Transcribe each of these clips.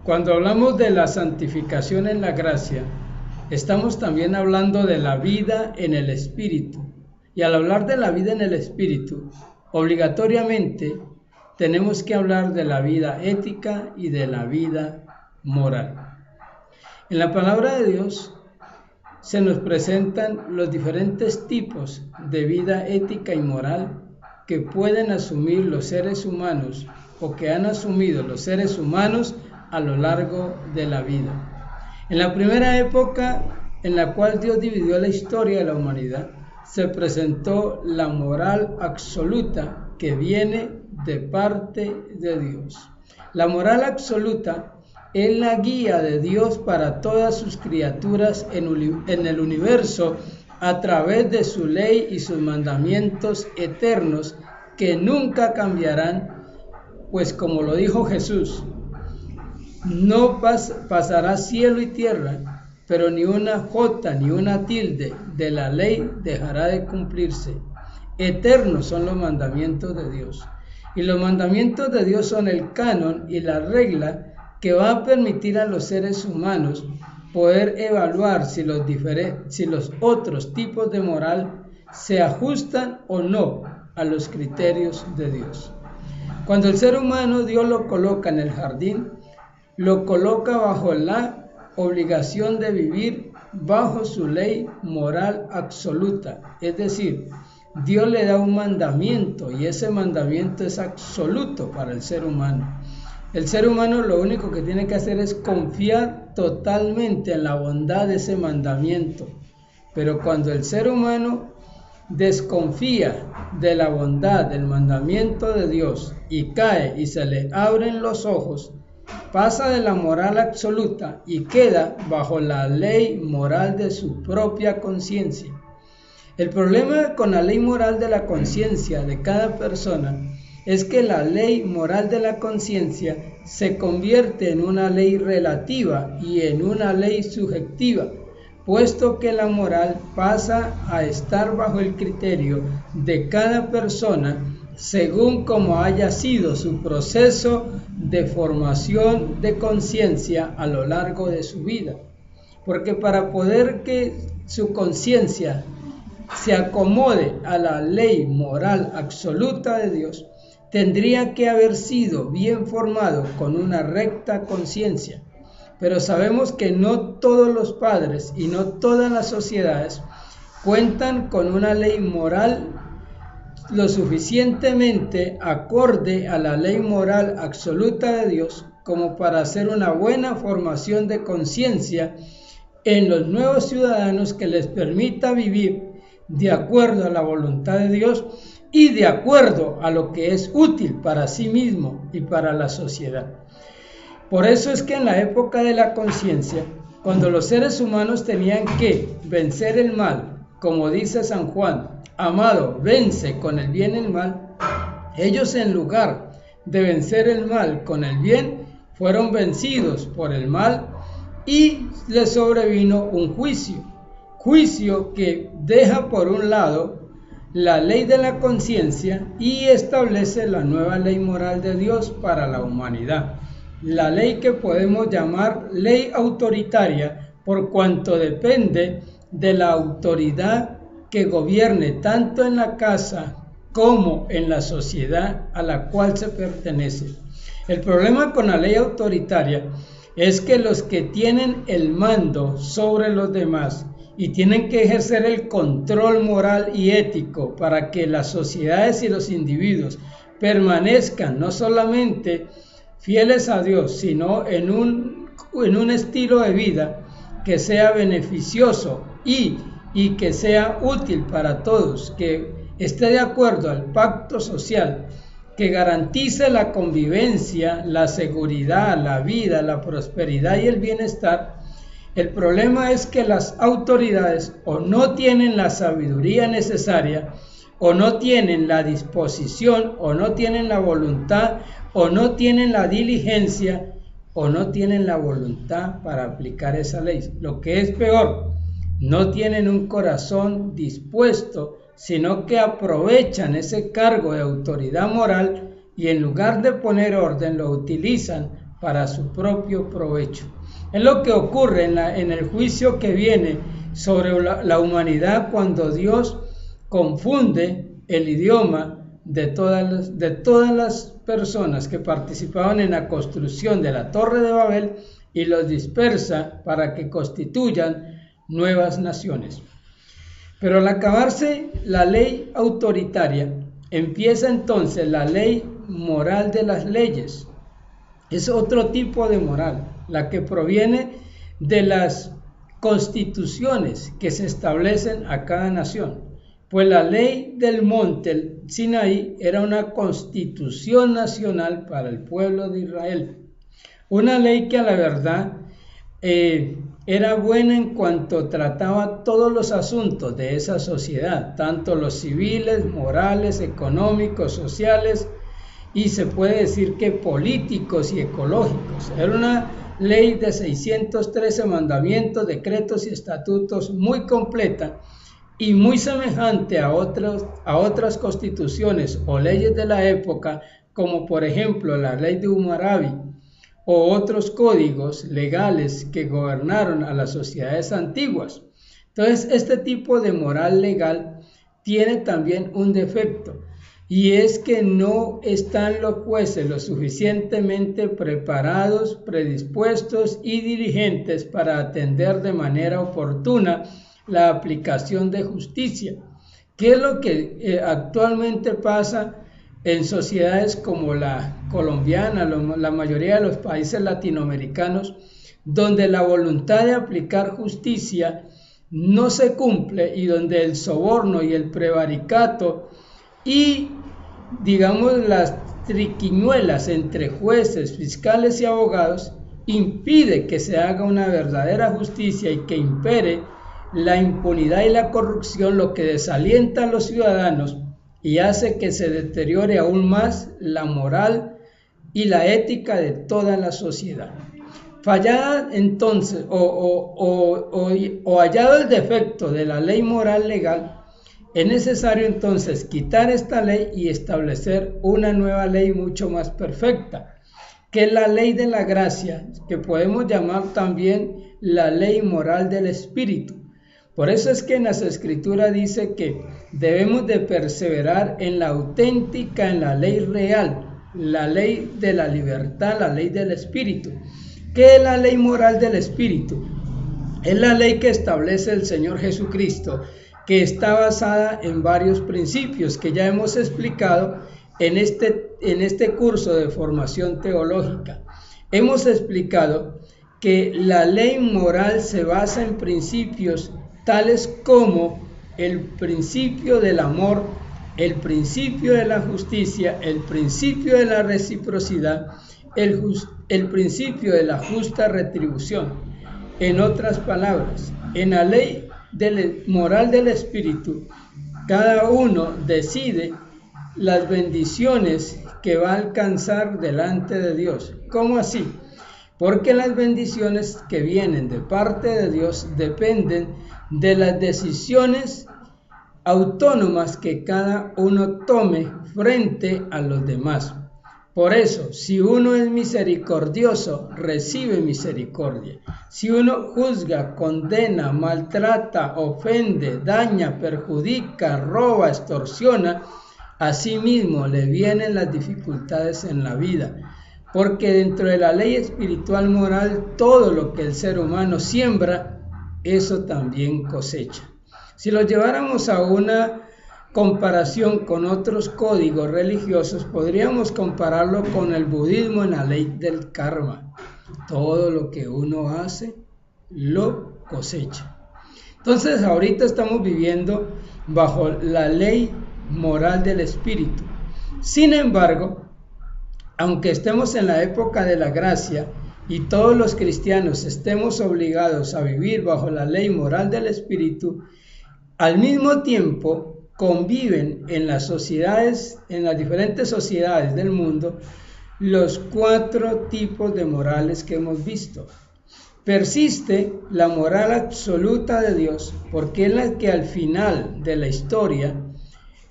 Cuando hablamos de la santificación en la gracia, estamos también hablando de la vida en el Espíritu. Y al hablar de la vida en el Espíritu, obligatoriamente tenemos que hablar de la vida ética y de la vida moral. En la palabra de Dios se nos presentan los diferentes tipos de vida ética y moral que pueden asumir los seres humanos o que han asumido los seres humanos a lo largo de la vida. En la primera época en la cual Dios dividió la historia de la humanidad, se presentó la moral absoluta que viene de parte de Dios. La moral absoluta es la guía de Dios para todas sus criaturas en el universo a través de su ley y sus mandamientos eternos que nunca cambiarán, pues como lo dijo Jesús, no pasará cielo y tierra, pero ni una jota ni una tilde de la ley dejará de cumplirse. Eternos son los mandamientos de Dios. Y los mandamientos de Dios son el canon y la regla que va a permitir a los seres humanos poder evaluar si los otros tipos de moral se ajustan o no a los criterios de Dios. Cuando el ser humano Dios lo coloca en el jardín, lo coloca bajo la obligación de vivir bajo su ley moral absoluta, es decir, Dios le da un mandamiento y ese mandamiento es absoluto para el ser humano. El ser humano lo único que tiene que hacer es confiar totalmente en la bondad de ese mandamiento, pero cuando el ser humano desconfía de la bondad del mandamiento de Dios y cae y se le abren los ojos, pasa de la moral absoluta y queda bajo la ley moral de su propia conciencia. El problema con la ley moral de la conciencia de cada persona es que la ley moral de la conciencia se convierte en una ley relativa y en una ley subjetiva, puesto que la moral pasa a estar bajo el criterio de cada persona según como haya sido su proceso de formación de conciencia a lo largo de su vida. Porque para poder que su conciencia se acomode a la ley moral absoluta de Dios, tendría que haber sido bien formado con una recta conciencia. Pero sabemos que no todos los padres y no todas las sociedades cuentan con una ley moral lo suficientemente acorde a la ley moral absoluta de Dios como para hacer una buena formación de conciencia en los nuevos ciudadanos que les permita vivir de acuerdo a la voluntad de Dios y de acuerdo a lo que es útil para sí mismo y para la sociedad. Por eso es que en la época de la conciencia, cuando los seres humanos tenían que vencer el mal, como dice San Juan, amado, vence con el bien el mal, ellos en lugar de vencer el mal con el bien, fueron vencidos por el mal y les sobrevino un juicio que deja por un lado la ley de la conciencia y establece la nueva ley moral de Dios para la humanidad, la ley que podemos llamar ley autoritaria por cuanto depende de la autoridad que gobierne tanto en la casa como en la sociedad a la cual se pertenece. El problema con la ley autoritaria es que los que tienen el mando sobre los demás y tienen que ejercer el control moral y ético para que las sociedades y los individuos permanezcan no solamente fieles a Dios, sino en un estilo de vida que sea beneficioso y que sea útil para todos, que esté de acuerdo al pacto social, que garantice la convivencia, la seguridad, la vida, la prosperidad y el bienestar. El problema es que las autoridades o no tienen la sabiduría necesaria, o no tienen la disposición, o no tienen la voluntad, o no tienen la diligencia, o no tienen la voluntad para aplicar esa ley. Lo que es peor, no tienen un corazón dispuesto, sino que aprovechan ese cargo de autoridad moral y en lugar de poner orden lo utilizan para su propio provecho. Es lo que ocurre en el juicio que viene sobre la humanidad cuando Dios confunde el idioma de todas las personas que participaban en la construcción de la Torre de Babel y los dispersa para que constituyan nuevas naciones. Pero al acabarse la ley autoritaria, empieza entonces la ley moral de las leyes. Es otro tipo de moral, la que proviene de las constituciones que se establecen a cada nación. Pues la ley del monte Sinaí era una constitución nacional para el pueblo de Israel. Una ley que a la verdad era buena en cuanto trataba todos los asuntos de esa sociedad, tanto los civiles, morales, económicos, sociales y se puede decir que políticos y ecológicos. Era una ley de 613 mandamientos, decretos y estatutos muy completa y muy semejante a otras constituciones o leyes de la época, como por ejemplo la ley de Hammurabi o otros códigos legales que gobernaron a las sociedades antiguas. Entonces, este tipo de moral legal tiene también un defecto, y es que no están los jueces lo suficientemente preparados, predispuestos y diligentes para atender de manera oportuna la aplicación de justicia. ¿Qué es lo que actualmente pasa en sociedades como la colombiana, la mayoría de los países latinoamericanos, donde la voluntad de aplicar justicia no se cumple y donde el soborno y el prevaricato y, digamos, las triquiñuelas entre jueces, fiscales y abogados impide que se haga una verdadera justicia y que impere la impunidad y la corrupción, lo que desalienta a los ciudadanos y hace que se deteriore aún más la moral y la ética de toda la sociedad. Fallada entonces o hallado el defecto de la ley moral legal, es necesario entonces quitar esta ley y establecer una nueva ley mucho más perfecta, que es la ley de la gracia, que podemos llamar también la ley moral del Espíritu. Por eso es que en las Escrituras dice que debemos de perseverar en la auténtica, en la ley real, la ley de la libertad, la ley del Espíritu. ¿Qué es la ley moral del Espíritu? Es la ley que establece el Señor Jesucristo, que está basada en varios principios que ya hemos explicado en este curso de formación teológica. Hemos explicado que la ley moral se basa en principios tales como el principio del amor, el principio de la justicia, el principio de la reciprocidad, el principio de la justa retribución. En otras palabras, en la ley moral del Espíritu, cada uno decide las bendiciones que va a alcanzar delante de Dios. ¿Cómo así? Porque las bendiciones que vienen de parte de Dios dependen de las decisiones autónomas que cada uno tome frente a los demás. Por eso, si uno es misericordioso, recibe misericordia. Si uno juzga, condena, maltrata, ofende, daña, perjudica, roba, extorsiona, asimismo le vienen las dificultades en la vida. Porque dentro de la ley espiritual moral, todo lo que el ser humano siembra, eso también cosecha. Si lo lleváramos a una comparación con otros códigos religiosos, podríamos compararlo con el budismo en la ley del karma. Todo lo que uno hace, lo cosecha. Entonces, ahorita estamos viviendo bajo la ley moral del Espíritu. Sin embargo, aunque estemos en la época de la gracia y todos los cristianos estemos obligados a vivir bajo la ley moral del Espíritu, al mismo tiempo conviven en las sociedades, en las diferentes sociedades del mundo, los 4 tipos de morales que hemos visto. Persiste la moral absoluta de Dios, porque es la que al final de la historia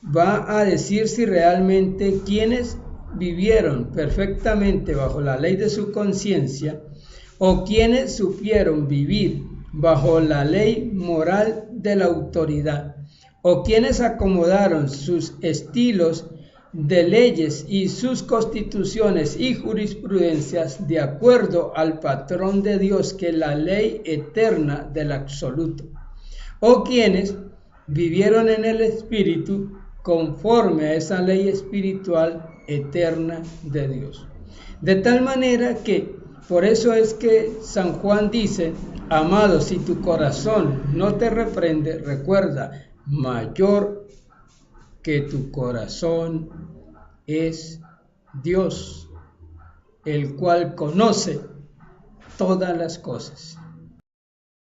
va a decir si realmente quiénes vivieron perfectamente bajo la ley de su conciencia, o quienes supieron vivir bajo la ley moral de la autoridad, o quienes acomodaron sus estilos de leyes y sus constituciones y jurisprudencias de acuerdo al patrón de Dios, que es la ley eterna del absoluto, o quienes vivieron en el Espíritu conforme a esa ley espiritual eterna de Dios. De tal manera que, por eso es que San Juan dice: amado, si tu corazón no te reprende, recuerda, mayor que tu corazón es Dios, el cual conoce todas las cosas.